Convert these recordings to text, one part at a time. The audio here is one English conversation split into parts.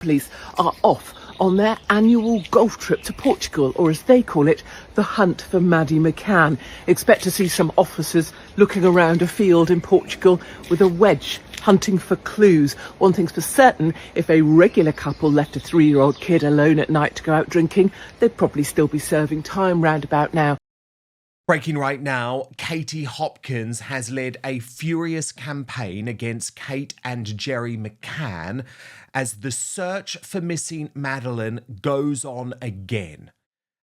Police are off on their annual golf trip to Portugal, or as they call it, the hunt for Maddie McCann. Expect to see some officers looking around a field in Portugal with a wedge, hunting for clues. One thing's for certain, if a regular couple left a 3-year-old kid alone at night to go out drinking, they'd probably still be serving time round about now. Breaking right now, Katie Hopkins has led a furious campaign against Kate and Gerry McCann as the search for missing Madeleine goes on again.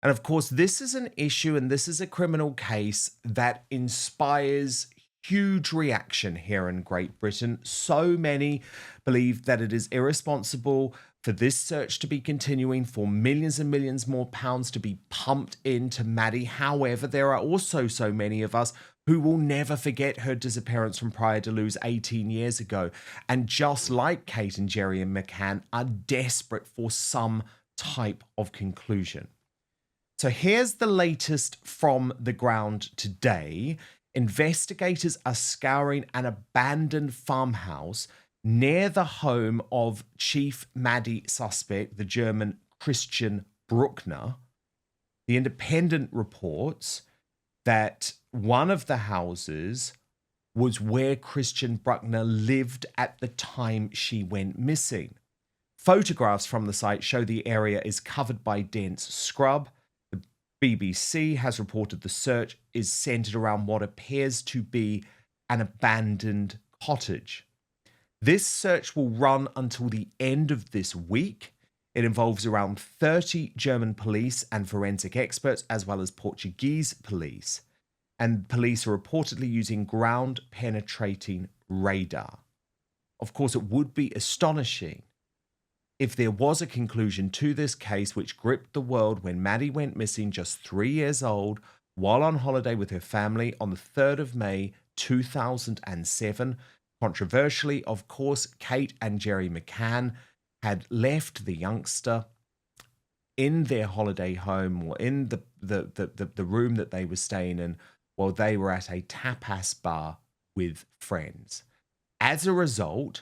And of course, this is an issue and this is a criminal case that inspires huge reaction here in Great Britain. So many believe that it is irresponsible for this search to be continuing, for millions and millions more pounds to be pumped into Maddie. However, there are also so many of us who will never forget her disappearance from Praia da Luz 18 years ago. And just like Kate and Gerry McCann, are desperate for some type of conclusion. So here's the latest from the ground today. Investigators are scouring an abandoned farmhouse near the home of Chief Maddie suspect, the German Christian Bruckner. The Independent reports that one of the houses was where Christian Bruckner lived at the time she went missing. Photographs from the site show the area is covered by dense scrub. The BBC has reported the search is centered around what appears to be an abandoned cottage. This search will run until the end of this week. It involves around 30 German police and forensic experts, as well as Portuguese police. And police are reportedly using ground-penetrating radar. Of course, it would be astonishing if there was a conclusion to this case which gripped the world when Maddie went missing just 3 years old while on holiday with her family on the 3rd of May 2007. Controversially, of course, Kate and Gerry McCann had left the youngster in their holiday home, or in the room that they were staying in, while they were at a tapas bar with friends. As a result,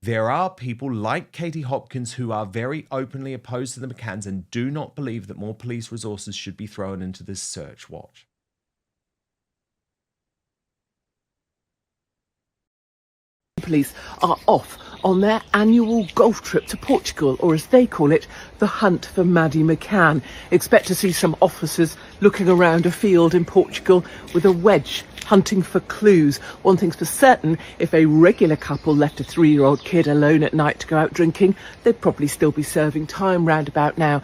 there are people like Katie Hopkins who are very openly opposed to the McCanns and do not believe that more police resources should be thrown into this search. Watch. Police are off on their annual golf trip to Portugal, or as they call it, the hunt for Maddie McCann. Expect to see some officers looking around a field in Portugal with a wedge, hunting for clues. One thing's for certain, if a regular couple left a 3-year-old kid alone at night to go out drinking, they'd probably still be serving time round about now.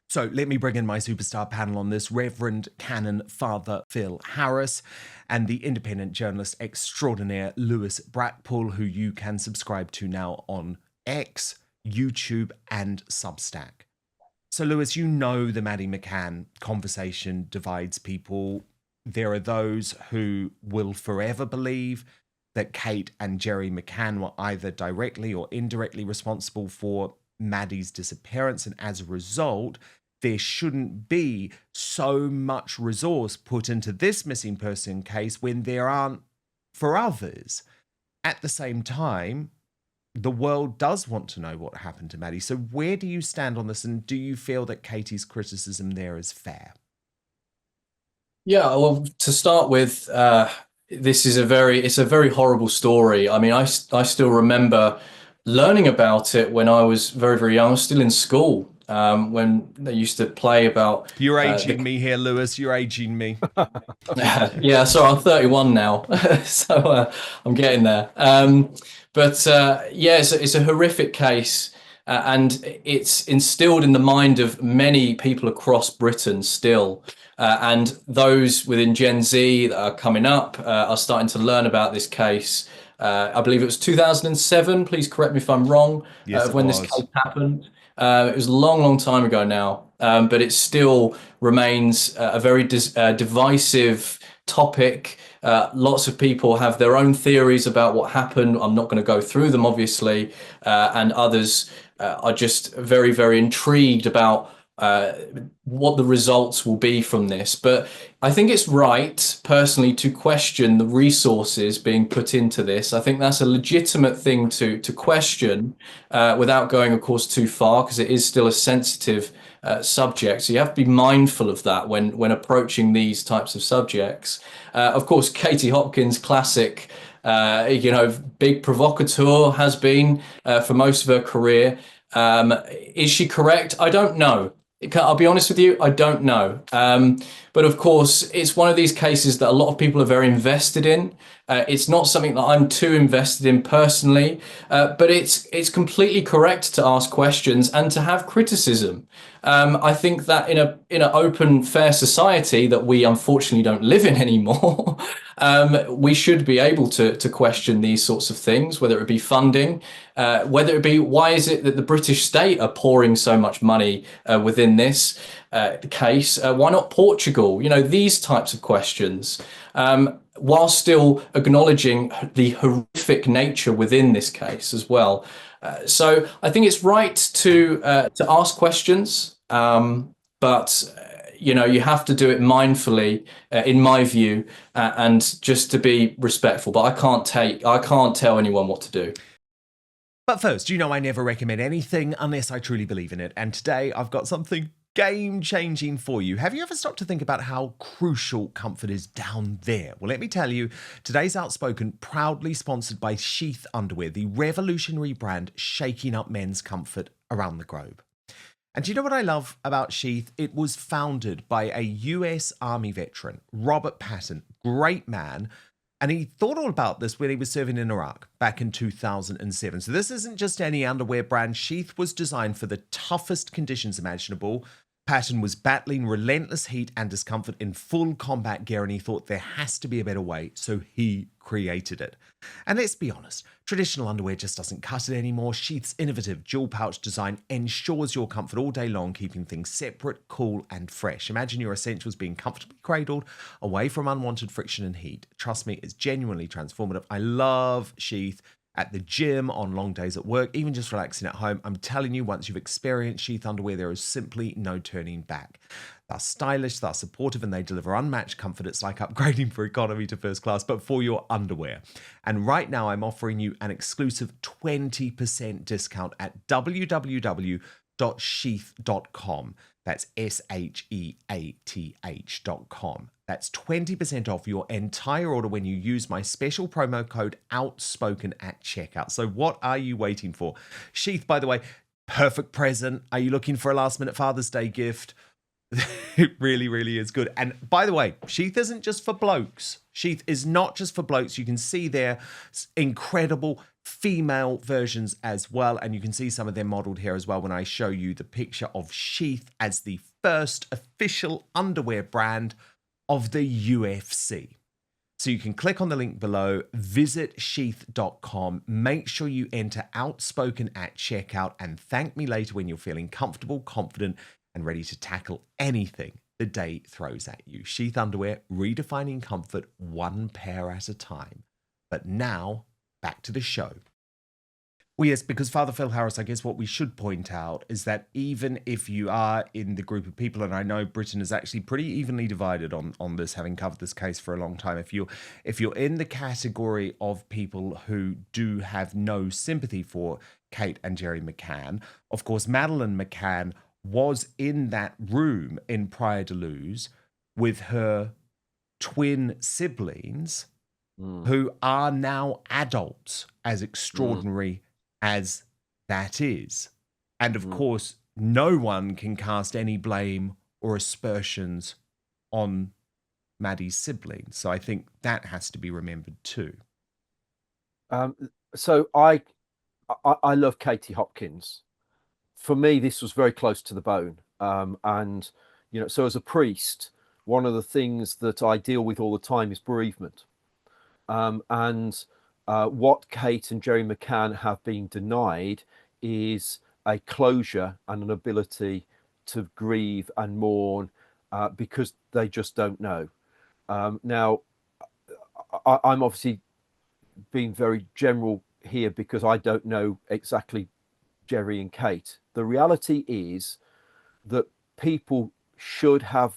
So let me bring in my superstar panel on this, Reverend Canon Father Phil Harris and the independent journalist extraordinaire Lewis Brackpool, who you can subscribe to now on X, YouTube and Substack. So Lewis, you know the Maddie McCann conversation divides people. There are those who will forever believe that Kate and Gerry McCann were either directly or indirectly responsible for Maddie's disappearance, and as a result, there shouldn't be so much resource put into this missing person case when there aren't for others. At the same time, the world does want to know what happened to Maddie. So where do you stand on this, and do you feel that Katie's criticism there is fair? Yeah, well, to start with, this is it's a very horrible story. I mean, I still remember learning about it when I was very, very young. I was still in school. When they used to play about... You're aging me here, Lewis. You're aging me. Yeah, so I'm 31 now. So I'm getting there. Yeah, it's a horrific case. And it's instilled in the mind of many people across Britain still. And those within Gen Z that are coming up are starting to learn about this case. I believe it was 2007. Please correct me if I'm wrong. Yes, when this case happened. It was a long, long time ago now, but it still remains a very divisive topic. Lots of people have their own theories about what happened. I'm not going to go through them, obviously, and others are just very, very intrigued about what the results will be from this. But I think it's right, personally, to question the resources being put into this. I think that's a legitimate thing to question, without going, of course, too far, because it is still a sensitive subject. So you have to be mindful of that when approaching these types of subjects. Of course, Katie Hopkins, classic, big provocateur, has been for most of her career. Is she correct? I don't know. I'll be honest with you, I don't know. But of course, it's one of these cases that a lot of people are very invested in. It's not something that I'm too invested in personally, but it's completely correct to ask questions and to have criticism. I think that in an open, fair society that we unfortunately don't live in anymore, we should be able to question these sorts of things, whether it be funding, whether it be why is it that the British state are pouring so much money within this case? Why not Portugal? These types of questions, while still acknowledging the horrific nature within this case as well. So I think it's right to ask questions, but you have to do it mindfully, in my view, and just to be respectful. But I can't tell anyone what to do. But first, I never recommend anything unless I truly believe in it. And today I've got something game-changing for you. Have you ever stopped to think about how crucial comfort is down there? Well, let me tell you, today's Outspoken proudly sponsored by Sheath Underwear, the revolutionary brand shaking up men's comfort around the globe. And do you know what I love about Sheath? It was founded by a US Army veteran, Robert Patton, great man. And he thought all about this when he was serving in Iraq back in 2007. So this isn't just any underwear brand. Sheath was designed for the toughest conditions imaginable. Patton was battling relentless heat and discomfort in full combat gear, and he thought there has to be a better way, so he created it. And let's be honest, traditional underwear just doesn't cut it anymore. Sheath's innovative dual pouch design ensures your comfort all day long, keeping things separate, cool, and fresh. Imagine your essentials being comfortably cradled away from unwanted friction and heat. Trust me, it's genuinely transformative. I love Sheath at the gym, on long days at work, even just relaxing at home. I'm telling you, once you've experienced Sheath underwear, there is simply no turning back. They're stylish, they're supportive, and they deliver unmatched comfort. It's like upgrading from economy to first class, but for your underwear. And right now, I'm offering you an exclusive 20% discount at www.sheath.com. That's SHEATH.com. That's 20% off your entire order when you use my special promo code Outspoken at checkout. So what are you waiting for? Sheath, by the way, perfect present. Are you looking for a last minute Father's Day gift? It really, really is good. And by the way, Sheath isn't just for blokes. Sheath is not just for blokes. You can see their incredible female versions as well. And you can see some of them modeled here as well when I show you the picture of Sheath as the first official underwear brand of the UFC. So you can click on the link below, visit sheath.com, make sure you enter Outspoken at checkout, and thank me later when you're feeling comfortable, confident, and ready to tackle anything the day throws at you. Sheath underwear, redefining comfort one pair at a time. But now, back to the show. Well, yes, because Father Phil Harris, I guess what we should point out is that even if you are in the group of people, and I know Britain is actually pretty evenly divided on this, having covered this case for a long time, if you're in the category of people who do have no sympathy for Kate and Gerry McCann, of course, Madeleine McCann was in that room in Praia de Luz with her twin siblings who are now adults, as extraordinary as that is. And of course, no one can cast any blame or aspersions on Maddie's siblings. So I think that has to be remembered too. So I love Katie Hopkins. For me, this was very close to the bone. And, so as a priest, one of the things that I deal with all the time is bereavement. What Kate and Gerry McCann have been denied is a closure and an ability to grieve and mourn because they just don't know. Now, I'm obviously being very general here because I don't know exactly Gerry and Kate. The reality is that people should have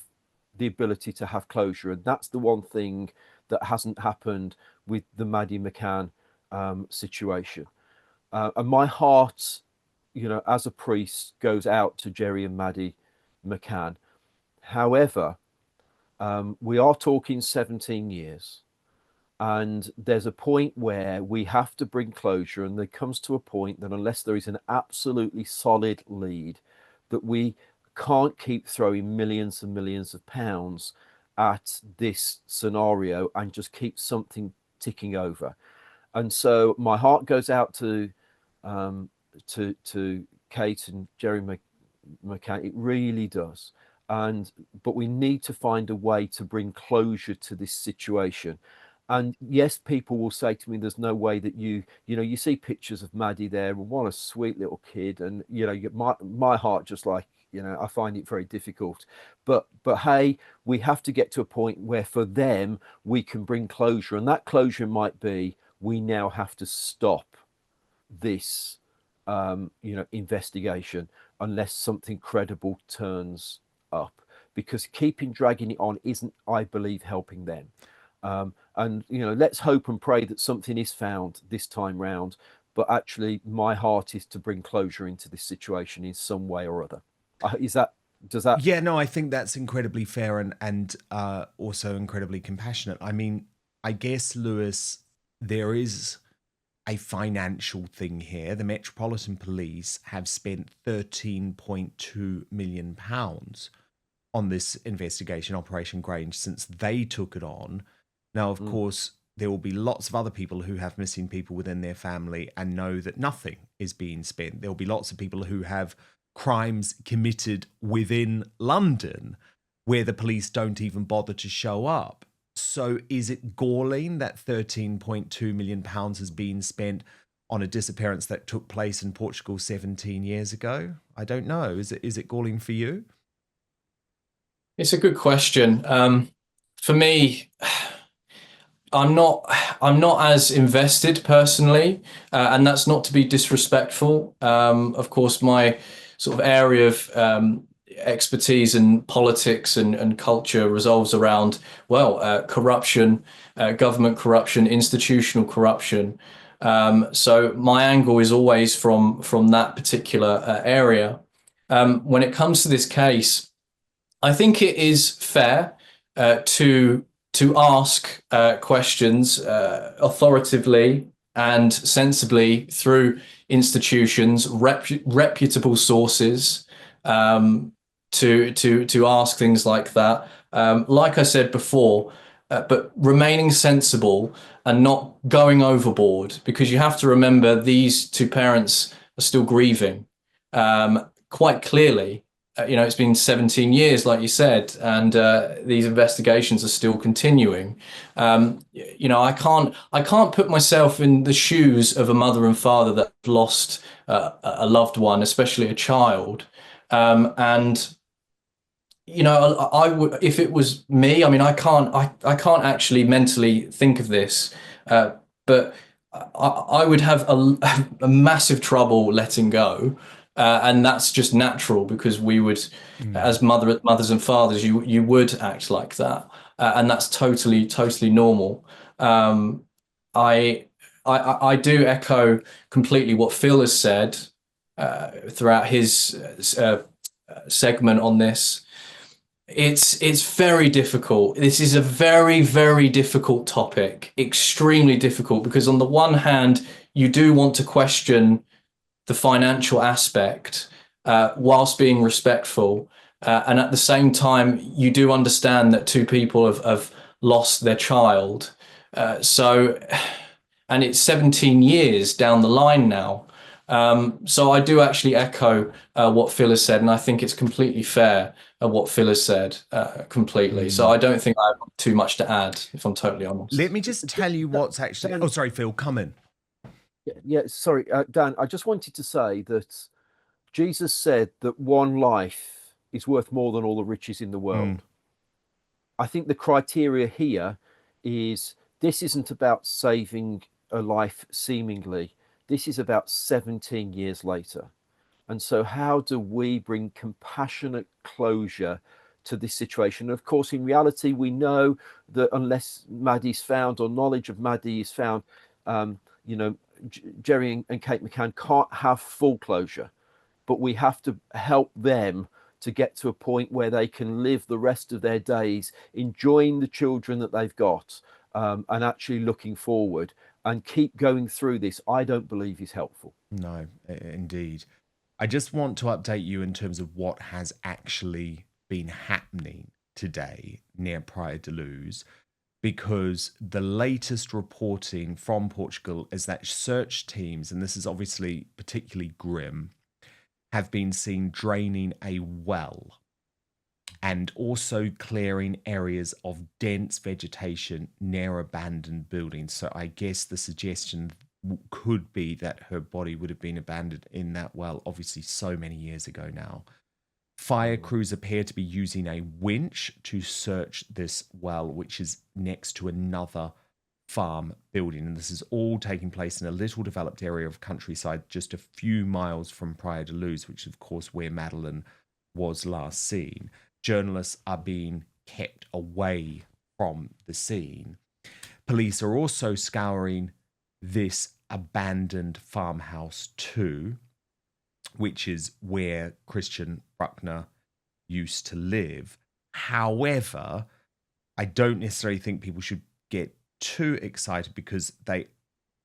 the ability to have closure, and that's the one thing that hasn't happened with the Maddie McCann situation. And my heart, as a priest, goes out to Gerry and Maddie McCann. However, we are talking 17 years, and there's a point where we have to bring closure, and there comes to a point that unless there is an absolutely solid lead, that we can't keep throwing millions and millions of pounds at this scenario and just keep something ticking over. And so my heart goes out to Kate and Gerry McCann. It really does. But we need to find a way to bring closure to this situation. And yes, people will say to me, there's no way that you see pictures of Maddie there, and what a sweet little kid. And, my heart just like, I find it very difficult. But hey, we have to get to a point where for them, we can bring closure. And that closure might be, we now have to stop this, investigation unless something credible turns up, because dragging it on isn't, I believe, helping them. And let's hope and pray that something is found this time round. But actually, my heart is to bring closure into this situation in some way or other. Does that? Yeah, no, I think that's incredibly fair and also incredibly compassionate. I mean, I guess, Lewis, there is a financial thing here. The Metropolitan Police have spent £13.2 million on this investigation, Operation Grange, since they took it on. Now, of course, there will be lots of other people who have missing people within their family and know that nothing is being spent. There will be lots of people who have crimes committed within London where the police don't even bother to show up. So is it galling that £13.2 million has been spent on a disappearance that took place in Portugal 17 years ago? I don't know. Is it galling for you? It's a good question. For me, I'm not as invested personally, and that's not to be disrespectful. Of course, my sort of area of expertise in politics and culture revolves around, corruption, government corruption, institutional corruption. So my angle is always from that particular area. When it comes to this case, I think it is fair to ask questions authoritatively and sensibly through institutions, reputable sources, to ask things like that. Like I said before, but remaining sensible and not going overboard, because you have to remember these two parents are still grieving quite clearly. It's been 17 years, like you said, and these investigations are still continuing. I can't put myself in the shoes of a mother and father that lost a loved one, especially a child. And I would, if it was me, I mean, I can't actually mentally think of this, but I would have a massive trouble letting go. And that's just natural, because we would, as mothers and fathers, you would act like that, and that's totally normal. I do echo completely what Phil has said throughout his segment on this. It's very difficult. This is a very, very difficult topic, extremely difficult, because on the one hand, you do want to question the financial aspect whilst being respectful, and at the same time you do understand that two people have lost their child, and it's 17 years down the line now, so I do actually echo what Phil has said, and I think it's completely fair what Phil has said completely. So I don't think I have too much to add, if I'm totally honest. Let me just tell you what's actually... Oh, sorry, Phil, come in. Yeah, sorry, Dan, I just wanted to say that Jesus said that one life is worth more than all the riches in the world. I think the criteria here is, this isn't about saving a life seemingly. This is about 17 years later. And so how do we bring compassionate closure to this situation? And of course, in reality, we know that unless Maddie's found, or knowledge of Maddie is found, Gerry and Kate McCann can't have full closure, but we have to help them to get to a point where they can live the rest of their days enjoying the children that they've got, and actually looking forward and keep going through this. I don't believe is helpful. No, indeed. I just want to update you in terms of what has actually been happening today near Praia de Luz, because the latest reporting from Portugal is that search teams, and this is obviously particularly grim, have been seen draining a well and also clearing areas of dense vegetation near abandoned buildings. So I guess the suggestion could be that her body would have been abandoned in that well, obviously so many years ago now. Fire crews appear to be using a winch to search this well, which is next to another farm building. And this is all taking place in a little developed area of countryside just a few miles from Praia de Luz, which is, of course, where Madeleine was last seen. Journalists are being kept away from the scene. Police are also scouring this abandoned farmhouse too, which is where Christian Bruckner used to live. However, I don't necessarily think people should get too excited, because they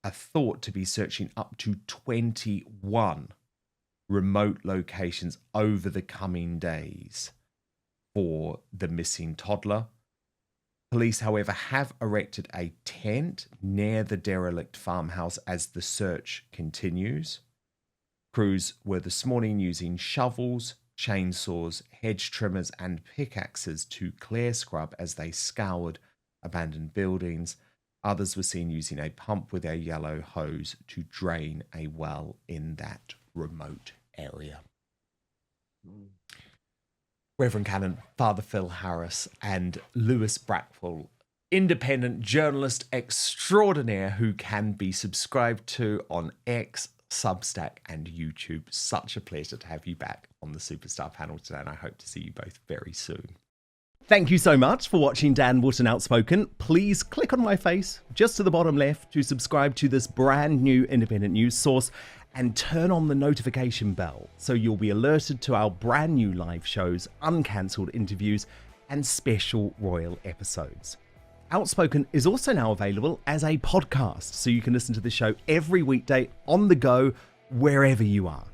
are thought to be searching up to 21 remote locations over the coming days for the missing toddler. Police, however, have erected a tent near the derelict farmhouse as the search continues. Crews were this morning using shovels, chainsaws, hedge trimmers, and pickaxes to clear scrub as they scoured abandoned buildings. Others were seen using a pump with a yellow hose to drain a well in that remote area. Reverend Canon Father Phil Harris and Lewis Brackpool, independent journalist extraordinaire who can be subscribed to on X, Substack, and YouTube. Such a pleasure to have you back on the Superstar panel today, and I hope to see you both very soon. Thank you so much for watching Dan Wootton Outspoken. Please click on my face just to the bottom left to subscribe to this brand new independent news source, and turn on the notification bell so you'll be alerted to our brand new live shows, uncancelled interviews, and special royal episodes. Outspoken is also now available as a podcast, so you can listen to the show every weekday on the go, wherever you are.